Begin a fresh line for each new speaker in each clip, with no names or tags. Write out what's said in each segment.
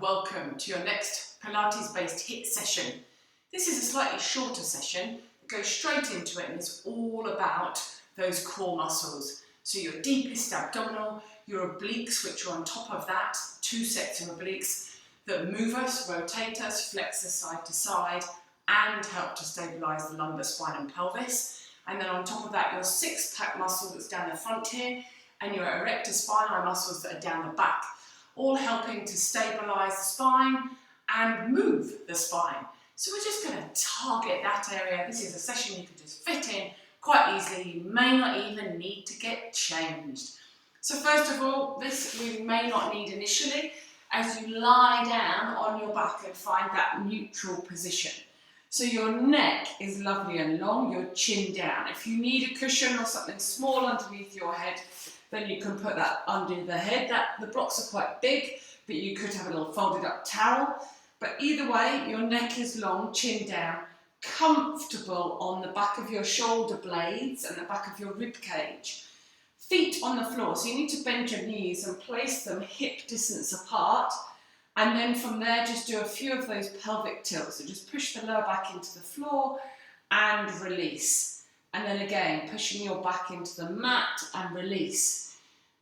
welcome to your next Pilates-based HiiT session. This is a slightly shorter session that goes straight into it and is all about those core muscles. So your deepest abdominal, your obliques, which are on top of that, 2 sets of obliques that move us, rotate us, flex us side to side, and help to stabilise the lumbar spine and pelvis. And then on top of that, your 6-pack muscle that's down the front here, and your erector spinae muscles that are down the back, all helping to stabilise the spine and move the spine. So we're just going to target that area. This is a session you can just fit in quite easily. You may not even need to get changed. So first of all, this we may not need initially, as you lie down on your back and find that neutral position. So your neck is lovely and long, your chin down. If you need a cushion or something small underneath your head, then you can put that under the head. The blocks are quite big, but you could have a little folded up towel. But either way, your neck is long, chin down, comfortable on the back of your shoulder blades and the back of your rib cage. Feet on the floor, so you need to bend your knees and place them hip distance apart. And then from there, just do a few of those pelvic tilts. So just push the lower back into the floor and release. And then again, pushing your back into the mat and release.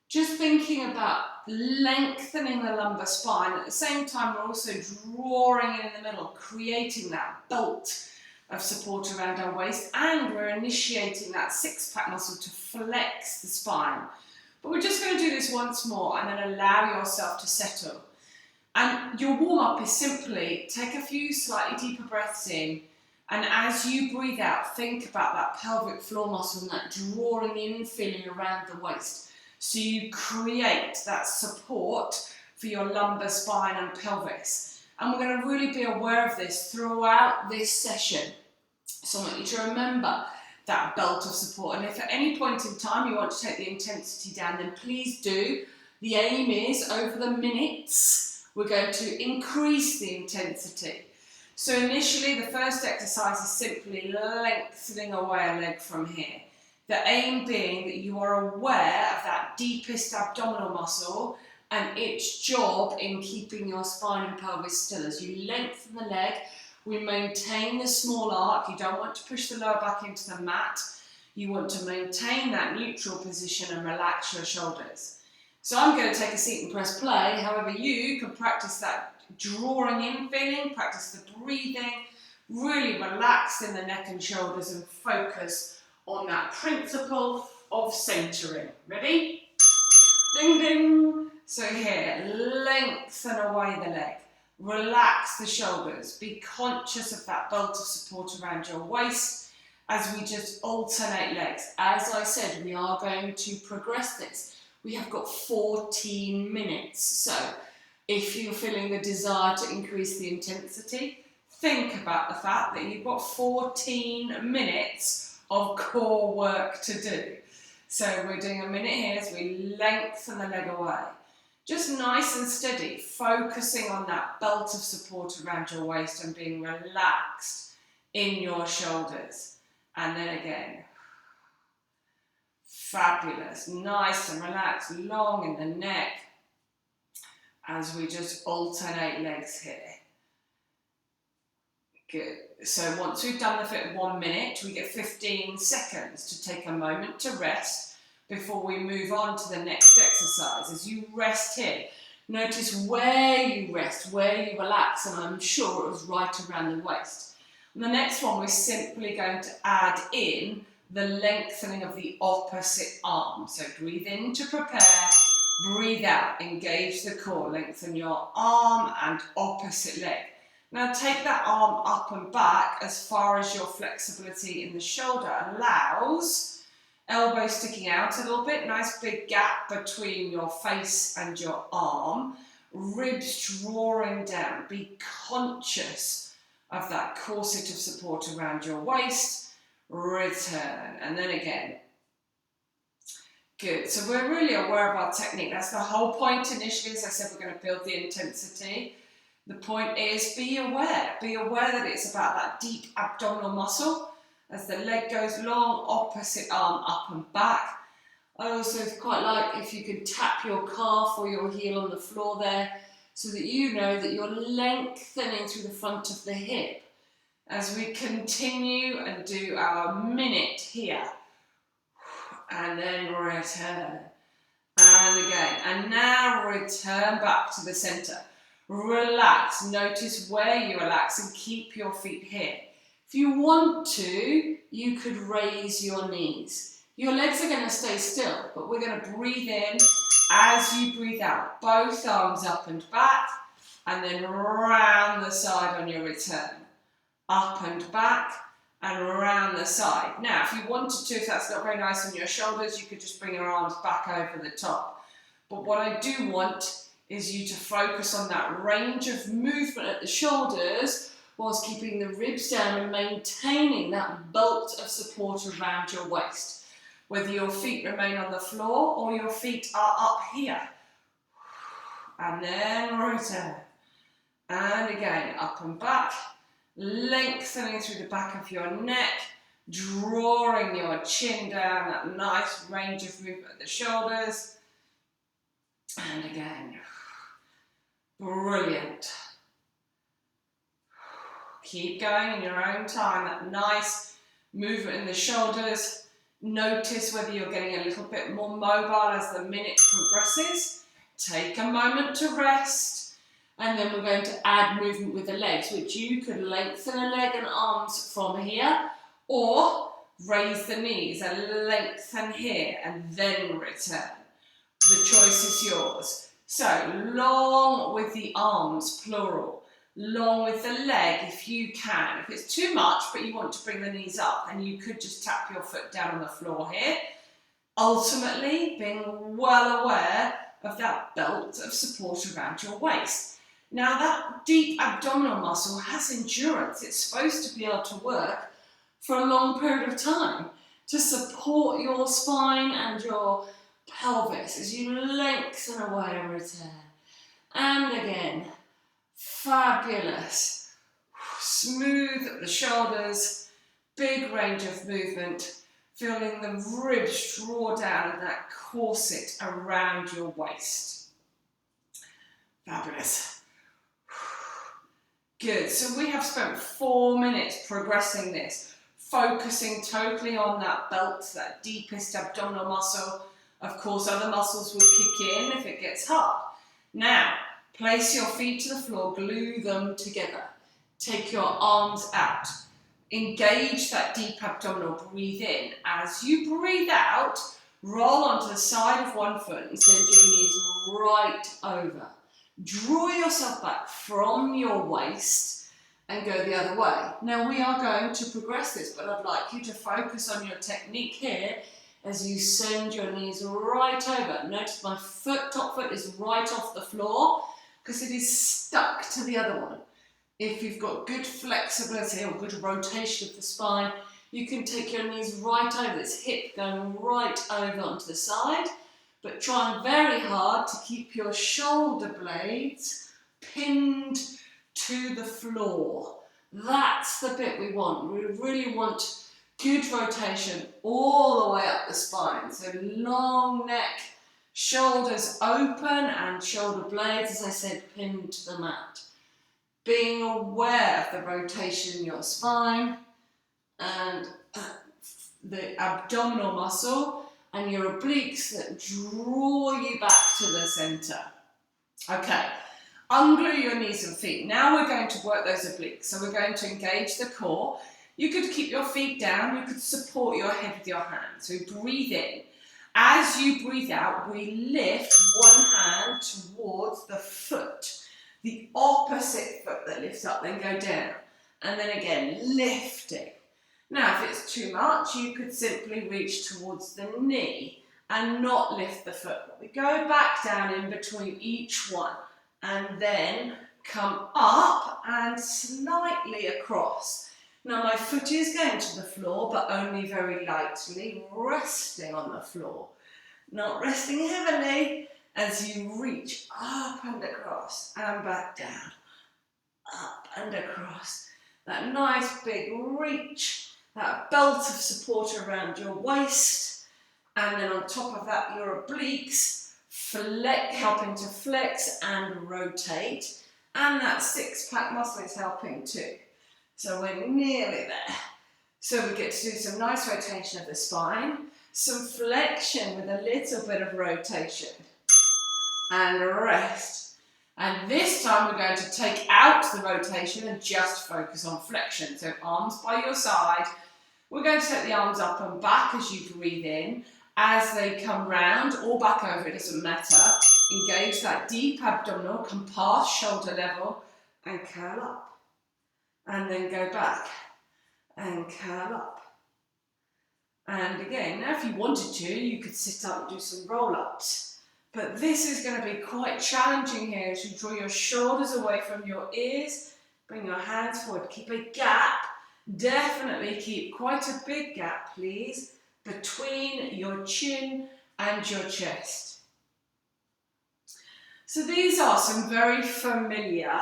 Just thinking about lengthening the lumbar spine. At the same time, we're also drawing in the middle, creating that belt of support around our waist. And we're initiating that 6-pack muscle to flex the spine. But we're just going to do this once more and then allow yourself to settle. And your warm-up is simply take a few slightly deeper breaths in, and as you breathe out, think about that pelvic floor muscle and that drawing in, feeling around the waist. So you create that support for your lumbar spine and pelvis. And we're going to really be aware of this throughout this session. So I want you to remember that belt of support. And if at any point in time you want to take the intensity down, then please do. The aim is, over the minutes, we're going to increase the intensity. So initially, the first exercise is simply lengthening away a leg from here. The aim being that you are aware of that deepest abdominal muscle and its job in keeping your spine and pelvis still. As you lengthen the leg, we maintain the small arc. You don't want to push the lower back into the mat. You want to maintain that neutral position and relax your shoulders. So I'm going to take a seat and press play. However, you can practice that drawing in feeling, practice the breathing, really relax in the neck and shoulders and focus on that principle of centering. Ready? Ding, ding. So here, lengthen away the leg, relax the shoulders, be conscious of that belt of support around your waist as we just alternate legs. As I said, we are going to progress this. We have got 14 minutes, so if you're feeling the desire to increase the intensity, think about the fact that you've got 14 minutes of core work to do. So we're doing a minute here as we lengthen the leg away. Just nice and steady, focusing on that belt of support around your waist and being relaxed in your shoulders. And then again. Fabulous, nice and relaxed, long in the neck as we just alternate legs here. Good. So once we've done the fit 1 minute, we get 15 seconds to take a moment to rest before we move on to the next exercise. As you rest here, notice where you rest, where you relax, and I'm sure it was right around the waist. And the next one, we're simply going to add in the lengthening of the opposite arm. So breathe in to prepare, breathe out, engage the core, lengthen your arm and opposite leg. Now take that arm up and back as far as your flexibility in the shoulder allows. Elbow sticking out a little bit, nice big gap between your face and your arm. Ribs drawing down, be conscious of that corset of support around your waist. Return, and then again. Good, so we're really aware of our technique. That's the whole point initially. As I said, we're going to build the intensity. The point is be aware that it's about that deep abdominal muscle. As the leg goes long, opposite arm up and back. I also quite like if you can tap your calf or your heel on the floor there so that you know that you're lengthening through the front of the hip as we continue and do our minute here. And then return. And again. And now return back to the center. Relax. Notice where you relax and keep your feet here. If you want to, you could raise your knees. Your legs are going to stay still, but we're going to breathe in as you breathe out. Both arms up and back, and then round the side on your return. Up and back, and around the side. Now, if you wanted to, if that's not very nice on your shoulders, you could just bring your arms back over the top. But what I do want is you to focus on that range of movement at the shoulders whilst keeping the ribs down and maintaining that belt of support around your waist. Whether your feet remain on the floor or your feet are up here. And then return. And again, up and back. Lengthening through the back of your neck, drawing your chin down, that nice range of movement at the shoulders. And again, brilliant. Keep going in your own time, that nice movement in the shoulders. Notice whether you're getting a little bit more mobile as the minute progresses. Take a moment to rest. And then we're going to add movement with the legs, which you could lengthen a leg and arms from here, or raise the knees and lengthen here and then return. The choice is yours. So long with the arms, plural. Long with the leg if you can. If it's too much but you want to bring the knees up, then you could just tap your foot down on the floor here. Ultimately, being well aware of that belt of support around your waist. Now that deep abdominal muscle has endurance. It's supposed to be able to work for a long period of time to support your spine and your pelvis as you lengthen away and return. And again, fabulous. Smooth at the shoulders, big range of movement, feeling the ribs draw down and that corset around your waist. Fabulous. Good, so we have spent 4 minutes progressing this, focusing totally on that belt, that deepest abdominal muscle. Of course, other muscles will kick in if it gets hard. Now, place your feet to the floor, glue them together. Take your arms out. Engage that deep abdominal, breathe in. As you breathe out, roll onto the side of one foot and send your knees right over. Draw yourself back from your waist and go the other way. Now we are going to progress this, but I'd like you to focus on your technique here as you send your knees right over. Notice my top foot is right off the floor because it is stuck to the other one. If you've got good flexibility or good rotation of the spine, you can take your knees right over, this hip going right over onto the side. But try very hard to keep your shoulder blades pinned to the floor. That's the bit we want. We really want good rotation all the way up the spine. So long neck, shoulders open and shoulder blades, as I said, pinned to the mat. Being aware of the rotation in your spine and the abdominal muscle and your obliques that draw you back to the center. Okay, unglue your knees and feet. Now we're going to work those obliques. So we're going to engage the core. You could keep your feet down. You could support your head with your hands. So breathe in. As you breathe out, we lift one hand towards the foot. The opposite foot that lifts up, then go down. And then again, lifting. Now, if it's too much, you could simply reach towards the knee and not lift the foot. But we go back down in between each one and then come up and slightly across. Now, my foot is going to the floor, but only very lightly, resting on the floor. Not resting heavily as you reach up and across and back down. Up and across. That nice big reach. That belt of support around your waist, and then on top of that, your obliques helping to flex and rotate, and that six-pack muscle is helping too. So we're nearly there. So we get to do some nice rotation of the spine, some flexion with a little bit of rotation, and rest. And this time we're going to take out the rotation and just focus on flexion. So arms by your side. We're going to take the arms up and back as you breathe in. As they come round or back over, it doesn't matter. Engage that deep abdominal, come past shoulder level and curl up. And then go back and curl up. And again, now if you wanted to, you could sit up and do some roll-ups. But this is going to be quite challenging here as you draw your shoulders away from your ears, bring your hands forward, keep a gap. Definitely keep quite a big gap, please, between your chin and your chest. So these are some very familiar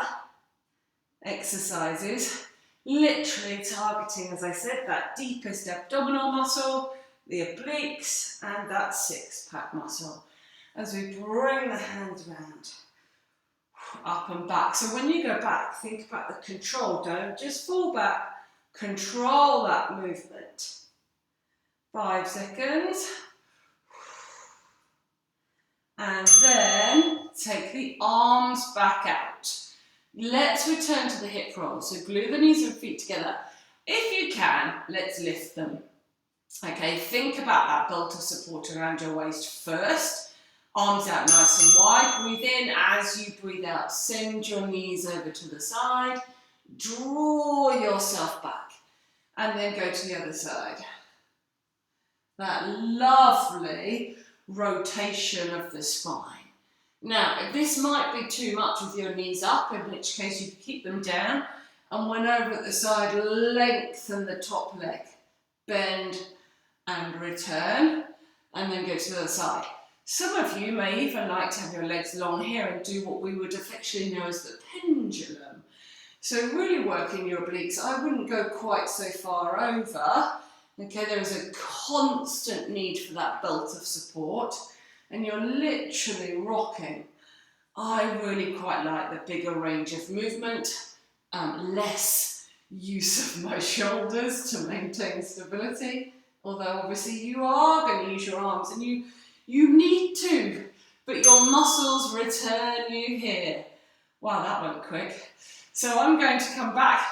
exercises, literally targeting, as I said, that deepest abdominal muscle, the obliques, and that six-pack muscle. As we bring the hands round, up and back. So when you go back, think about the control. Don't just fall back. Control that movement. 5 seconds. And then take the arms back out. Let's return to the hip roll. So glue the knees and feet together. If you can, let's lift them. Okay, think about that belt of support around your waist first. Arms out nice and wide. Breathe in. As you breathe out, send your knees over to the side. Draw yourself back. And then go to the other side. That lovely rotation of the spine. Now, this might be too much with your knees up, in which case you keep them down. And when over at the side, lengthen the top leg. Bend and return. And then go to the other side. Some of you may even like to have your legs long here and do what we would affectionately know as the pendulum. So really working your obliques. I wouldn't go quite so far over. Okay, there is a constant need for that belt of support. And you're literally rocking. I really quite like the bigger range of movement, less use of my shoulders to maintain stability. Although obviously you are going to use your arms and you need to, but your muscles return you here. Wow, that went quick. So I'm going to come back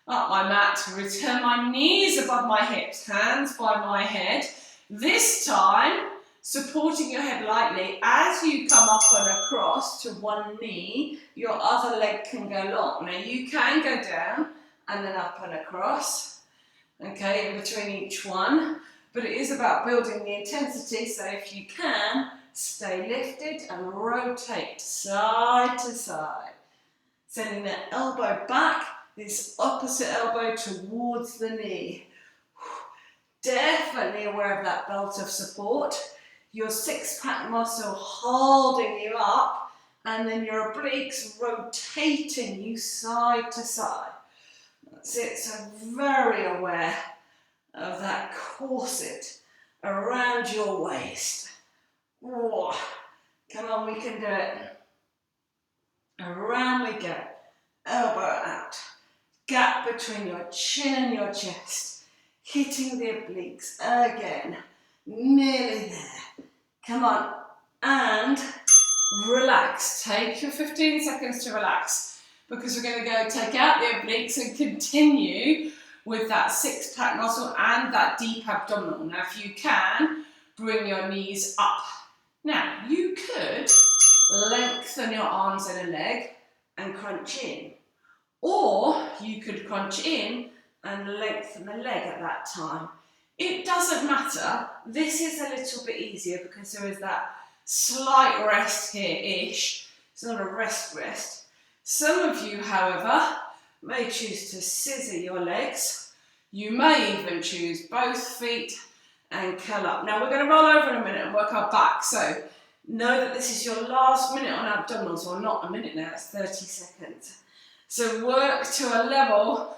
up my mat, return my knees above my hips, hands by my head. This time, supporting your head lightly. As you come up and across to one knee, your other leg can go long. Now you can go down and then up and across, okay, in between each one. But it is about building the intensity, so if you can, stay lifted and rotate side to side. Sending the elbow back, this opposite elbow towards the knee. Definitely aware of that belt of support. Your six-pack muscle holding you up, and then your obliques rotating you side to side. That's it, so very aware of that corset around your waist. Oh, come on, we can do it. Around we go. Elbow out. Gap between your chin and your chest. Hitting the obliques again. Nearly there. Come on. And relax. Take your 15 seconds to relax. Because we're going to go take out the obliques and continue with that six-pack muscle and that deep abdominal. Now, if you can, bring your knees up. Now, you could lengthen your arms and a leg and crunch in. Or you could crunch in and lengthen the leg at that time. It doesn't matter. This is a little bit easier because there is that slight rest here-ish. It's not a rest. Some of you, however, may choose to scissor your legs. You may even choose both feet and curl up. Now we're going to roll over in a minute and work our back. So know that this is your last minute on abdominals, or not a minute now, it's 30 seconds. So work to a level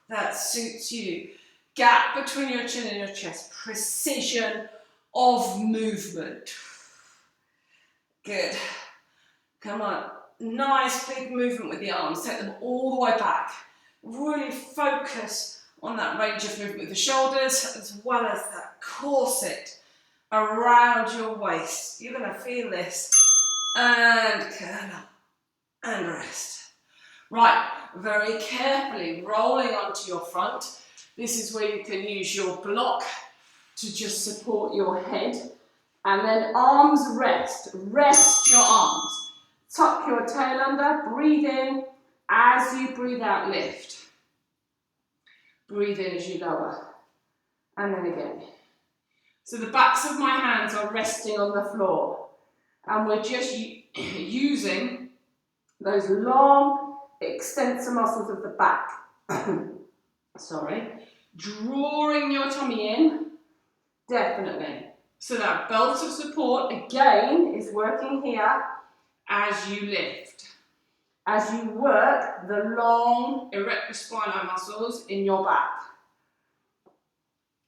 that suits you. Gap between your chin and your chest. Precision of movement. Good. Come on. Nice big movement with the arms. Take them all the way back. Really focus on that range of movement with the shoulders as well as that corset around your waist. You're going to feel this. And curl up and rest. Right, very carefully rolling onto your front. This is where you can use your block to just support your head. And then arms rest. Rest your arms. Tuck your tail under. Breathe in. As you breathe out, lift. Breathe in as you lower. And then again. So the backs of my hands are resting on the floor. And we're just using those long extensor muscles of the back. Sorry. Drawing your tummy in. Definitely. So that belt of support, again, is working here as you lift. As you work the long erector spinae muscles in your back.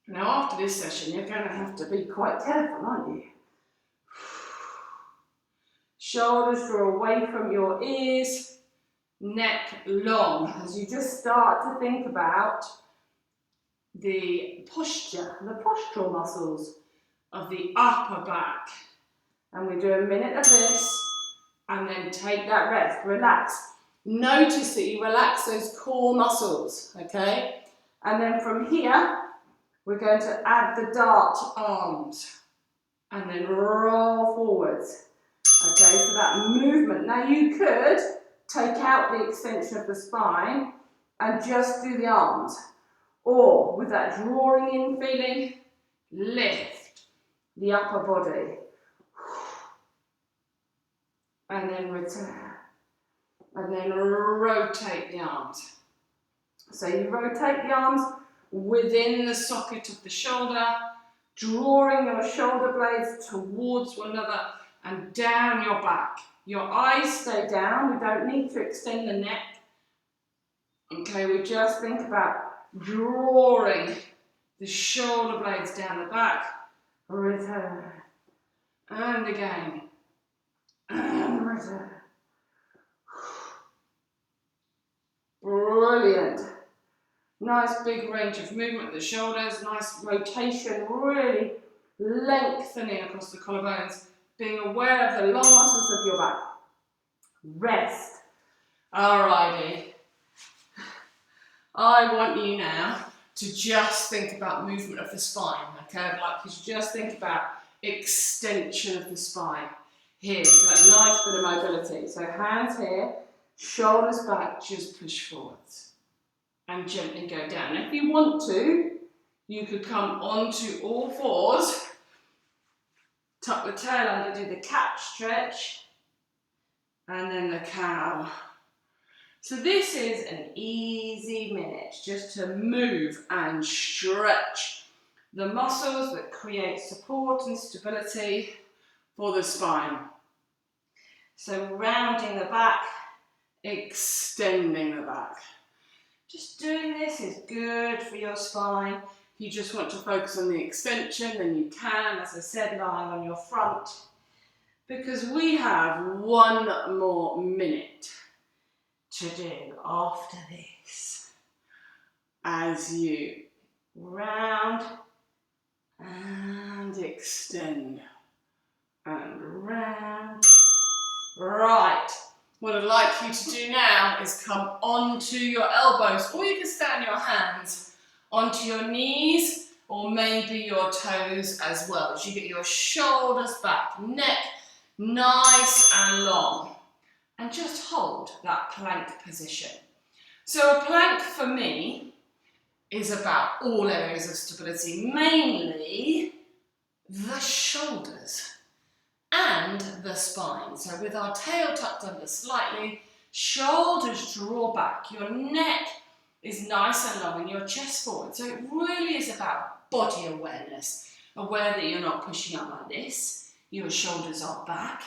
Now after this session, you're going to have to be quite careful, aren't you? Shoulders draw away from your ears, neck long, as you just start to think about the posture, the postural muscles of the upper back. And we do a minute of this, and then take that rest, relax. Notice that you relax those core muscles, okay? And then from here, we're going to add the dart arms, and then roll forwards. Okay, so that movement. Now you could take out the extension of the spine and just do the arms. Or with that drawing in feeling, lift the upper body. And then return. And then rotate the arms. So you rotate the arms within the socket of the shoulder, drawing your shoulder blades towards one another and down your back. Your eyes stay down. We don't need to extend the neck. Okay, we just think about drawing the shoulder blades down the back. Return. And again. And return. Brilliant. Nice big range of movement with the shoulders, nice rotation, really lengthening across the collarbones, being aware of the long muscles of your back. Rest. Alrighty. I want you now to just think about movement of the spine, okay? I'd like you to just think about extension of the spine. Here, so that nice bit of mobility. So hands here, shoulders back, just push forwards. And gently go down. If you want to, you could come onto all fours, tuck the tail under, do the cat stretch, and then the cow. So this is an easy minute just to move and stretch the muscles that create support and stability for the spine. So rounding the back, extending the back. Just doing this is good for your spine. If you just want to focus on the extension, then you can, as I said, lying on your front. Because we have one more minute to do after this. As you round and extend and round. Right. What I'd like you to do now is come onto your elbows, or you can stand your hands onto your knees, or maybe your toes as well, as you get your shoulders back, neck nice and long, and just hold that plank position. So a plank for me is about all areas of stability, mainly the shoulders and the spine. So with our tail tucked under slightly, shoulders draw back, your neck is nice and long and your chest forward. So it really is about body awareness, aware that you're not pushing up like this, your shoulders are back,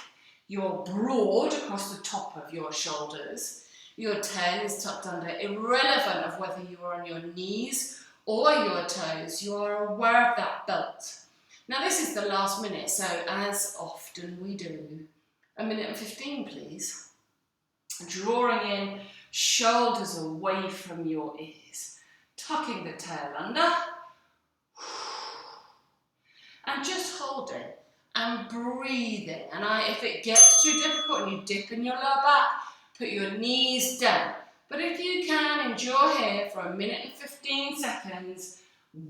you're broad across the top of your shoulders, your tail is tucked under, irrelevant of whether you are on your knees or your toes, you are aware of that belt. Now this is the last minute, so as often we do, A minute and 15, please. Drawing in, shoulders away from your ears. Tucking the tail under. And just hold it and breathe in. And if it gets too difficult and you dip in your lower back, put your knees down. But if you can endure here for a minute and 15 seconds,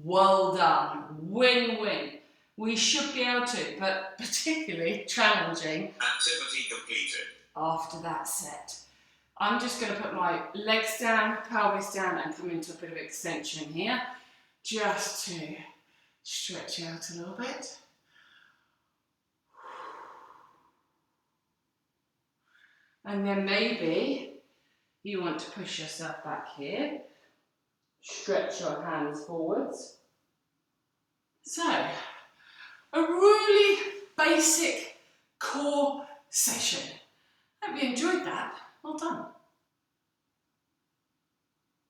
well done. Win-win. We should be able to, but particularly challenging.
Activity completed.
After that set. I'm just going to put my legs down, pelvis down, and come into a bit of extension here, just to stretch out a little bit. And then maybe you want to push yourself back here. Stretch your hands forwards. So, a really basic core session. Hope you enjoyed that. Well done.